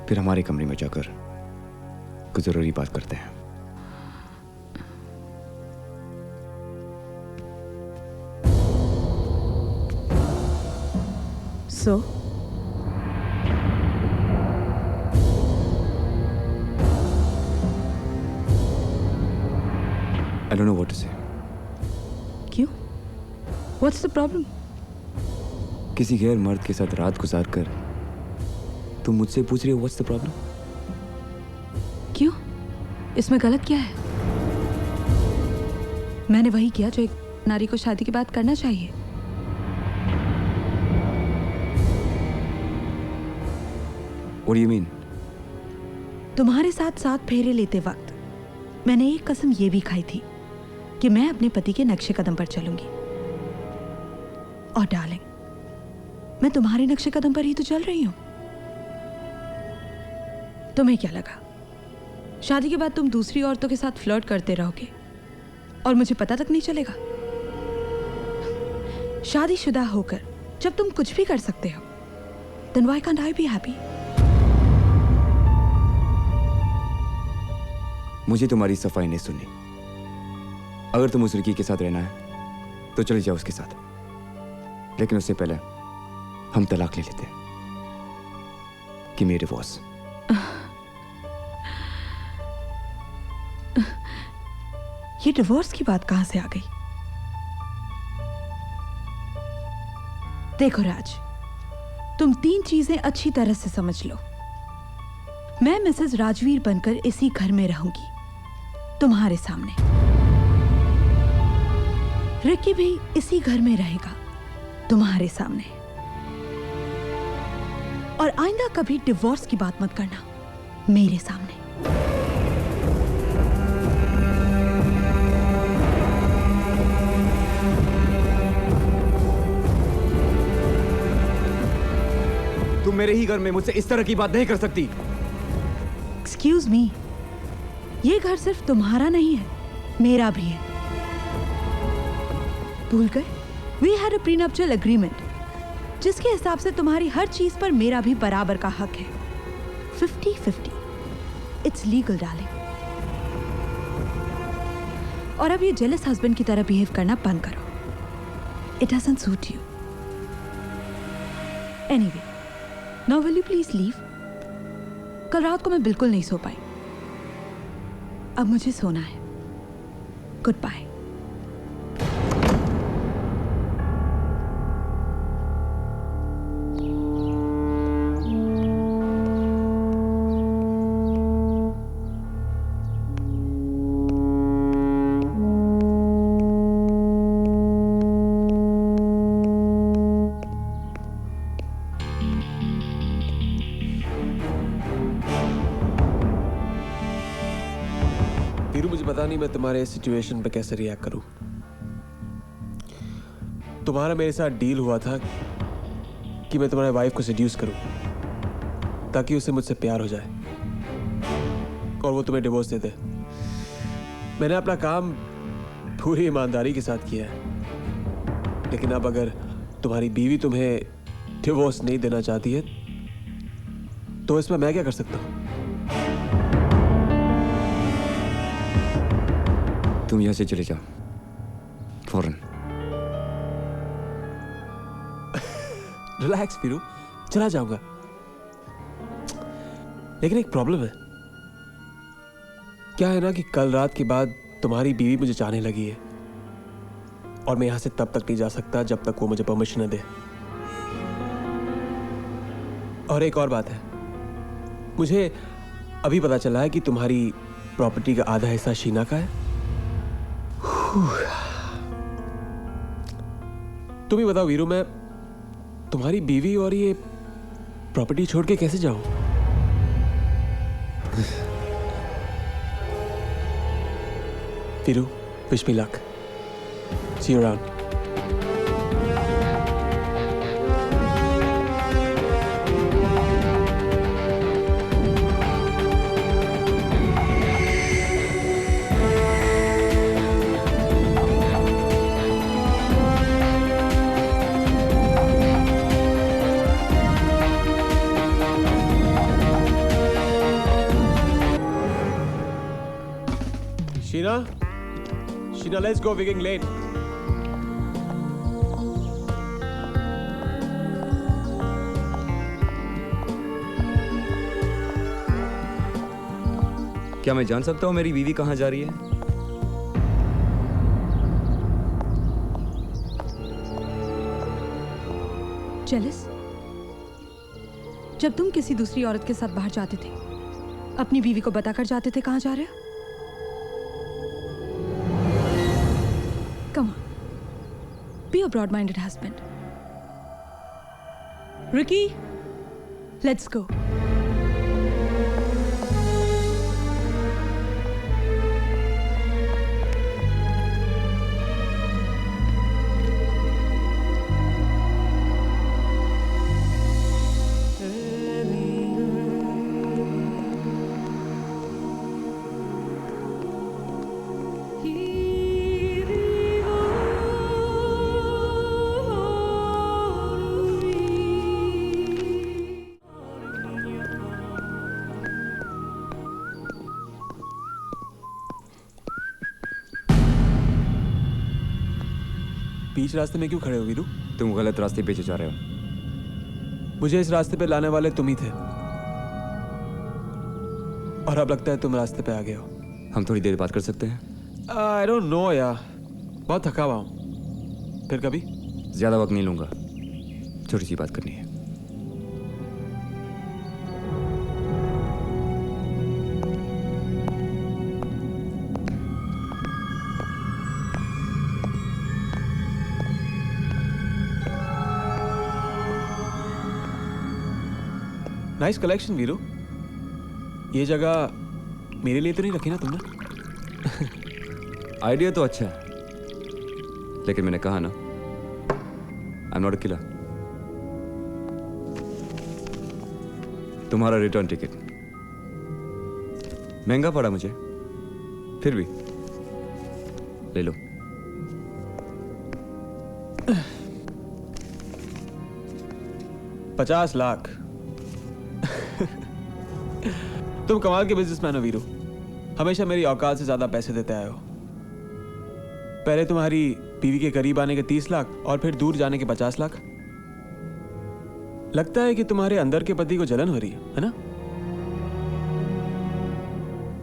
फिर हमारे कमरे में जाकर कुछ जरूरी बात करते हैं। So? I don't know what to say. क्यों? What's the problem? किसी गैर मर्द के साथ रात गुजार कर तुम मुझसे पूछ रही हो व्हाट्स द प्रॉब्लम? क्यों? इसमें गलत क्या है? मैंने वही किया जो एक नारी को शादी के बाद करना चाहिए। What do you mean? तुम्हारे साथ 7 फेरे लेते वक्त मैंने एक कसम ये भी खाई थी कि मैं अपने पति के नक्शे कदम पर चलूंगी। और डार्लिंग, मैं तुम्हारे नक्शे कदम पर ही तो चल रही हूं। तुम्हें क्या लगा शादी के बाद तुम दूसरी औरतों के साथ फ्लर्ट करते रहोगे और मुझे पता तक नहीं चलेगा? शादीशुदा होकर जब तुम कुछ भी कर सकते हो, then why can't I be happy? मुझे तुम्हारी सफाई नहीं सुननी। अगर तुम उस लड़की के साथ रहना है तो चले जाओ उसके साथ, लेकिन उससे पहले हम तलाक ले लेते हैं कि मेरे डिवोर्स। ये डिवोर्स की बात कहां से आ गई? देखो राज, तुम 3 चीजें अच्छी तरह से समझ लो। मैं मिसेस राजवीर बनकर इसी घर में रहूंगी तुम्हारे सामने। रिकी भी इसी घर में रहेगा तुम्हारे सामने। और आइंदा कभी डिवोर्स की बात मत करना मेरे सामने। तुम मेरे ही घर में मुझसे इस तरह की बात नहीं कर सकती। एक्सक्यूज मी, ये घर सिर्फ तुम्हारा नहीं है, मेरा भी है। भूल गए? We had a prenuptial agreement जिसके हिसाब से तुम्हारी हर चीज पर मेरा भी बराबर का हक है। 50-50। It's legal darling. और अब ये जेलस हस्बैंड की तरह बिहेव करना बंद करो। It doesn't suit you. Anyway, now will you please leave? कल रात को मैं बिल्कुल नहीं सो पाई। अब मुझे सोना है। Good bye. पता नहीं मैं तुम्हारे सिचुएशन पे कैसे रिएक्ट करूं। तुम्हारा मेरे साथ डील हुआ था कि मैं तुम्हारे वाइफ को सेड्यूस करूं ताकि उसे मुझसे प्यार हो जाए और वो तुम्हें डिवोर्स दे दे। मैंने अपना काम पूरी ईमानदारी के साथ किया है, लेकिन अब अगर तुम्हारी बीवी तुम्हें डिवोर्स नहीं देना चाहती है तो इसमें मैं क्या कर सकता हूं? तुम यहां से चले जाओ फौरन। रिलैक्स पीरू, चला जाऊंगा, लेकिन एक प्रॉब्लम है। क्या है ना कि कल रात के बाद तुम्हारी बीवी मुझे चाहने लगी है और मैं यहां से तब तक नहीं जा सकता जब तक वो मुझे परमिशन न दे। और एक और बात है, मुझे अभी पता चला है कि तुम्हारी प्रॉपर्टी का आधा हिस्सा शीना का है। तुम ही बताओ वीरू, मैं तुम्हारी बीवी और ये प्रॉपर्टी छोड़ के कैसे जाऊं? Veeru, wish me luck. See you around. Sheena, let's go. We're getting late. क्या मैं जान सकता हूँ मेरी बीवी कहाँ जा रही है? जेलस? जब तुम किसी दूसरी औरत के साथ बाहर जाते थे, अपनी बीवी को बताकर जाते थे कहाँ जा रहे हो? Come on, be a broad-minded husband. Ricky, let's go. बीच रास्ते में क्यों खड़े हो वीरू? तुम गलत रास्ते पे जा रहे हो। मुझे इस रास्ते पे लाने वाले तुम ही थे, और अब लगता है तुम रास्ते पे आ गए हो। हम थोड़ी देर बात कर सकते हैं? आई डोंट नो यार, बहुत थका हुआ हूँ। फिर कभी? ज्यादा वक्त नहीं लूंगा, छोटी सी बात करनी है। Nice collection Veeru. ये जगह मेरे लिए तो नहीं रखी ना तुमने? आइडिया तो अच्छा है, लेकिन मैंने कहा ना, I am not a killer. तुम्हारा रिटर्न टिकट महंगा पड़ा मुझे, फिर भी ले लो। $50 लाख। तुम कमाल के बिजनेसमैन हो वीरू, हमेशा मेरी औकात से ज्यादा पैसे देते आए हो। पहले तुम्हारी बीवी के करीब आने के 30 लाख और फिर दूर जाने के 50 लाख। लगता है कि तुम्हारे अंदर के पति को जलन हो रही है ना?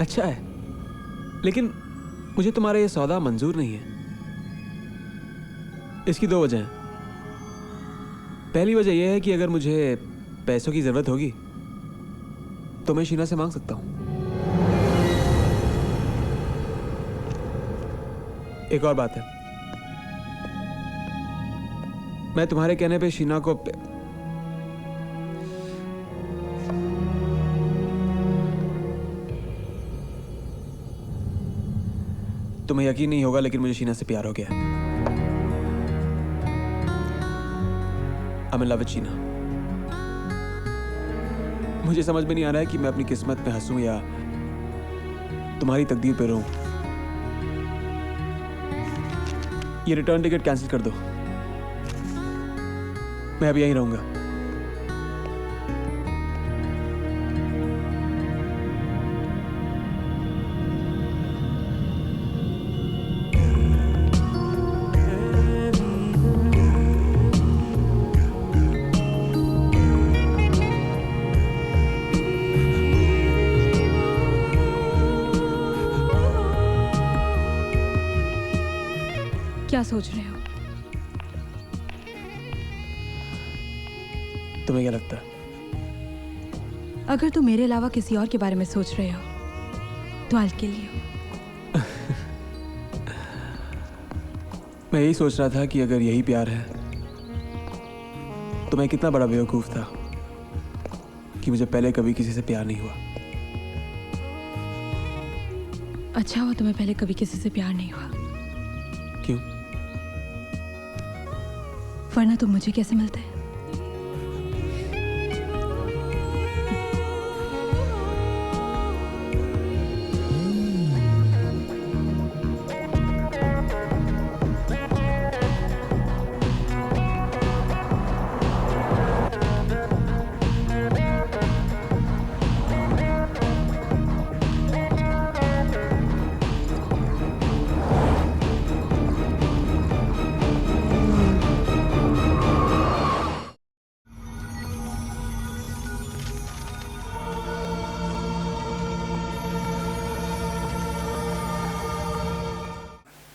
अच्छा है, लेकिन मुझे तुम्हारा यह सौदा मंजूर नहीं है। इसकी 2 वजह हैं। पहली वजह यह है कि अगर मुझे पैसों की जरूरत होगी तो मैं शीना से मांग सकता हूं। एक और बात है, मैं तुम्हारे कहने पे शीना को तुम्हें यकीन नहीं होगा, लेकिन मुझे शीना से प्यार हो गया है। I'm in love with Sheena. मुझे समझ में नहीं आ रहा है कि मैं अपनी किस्मत पे हंसूं या तुम्हारी तकदीर पे रोऊं। ये रिटर्न टिकट कैंसिल कर दो, मैं अब यहीं रहूंगा। क्या सोच रहे हो? तुम्हें क्या लगता है? अगर तुम मेरे अलावा किसी और के बारे में सोच रहे हो तो I'll kill you। मैं यही सोच रहा था कि अगर यही प्यार है तो मैं कितना बड़ा बेवकूफ था कि मुझे पहले कभी किसी से प्यार नहीं हुआ। अच्छा हुआ तुम्हें पहले कभी किसी से प्यार नहीं हुआ, क्यों? वरना तुम मुझे कैसे मिलते?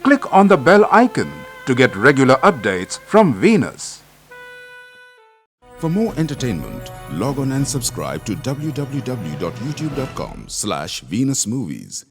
click on the bell icon to get regular updates from Venus. For more entertainment, log on and subscribe to www.youtube.com/Venus Movies.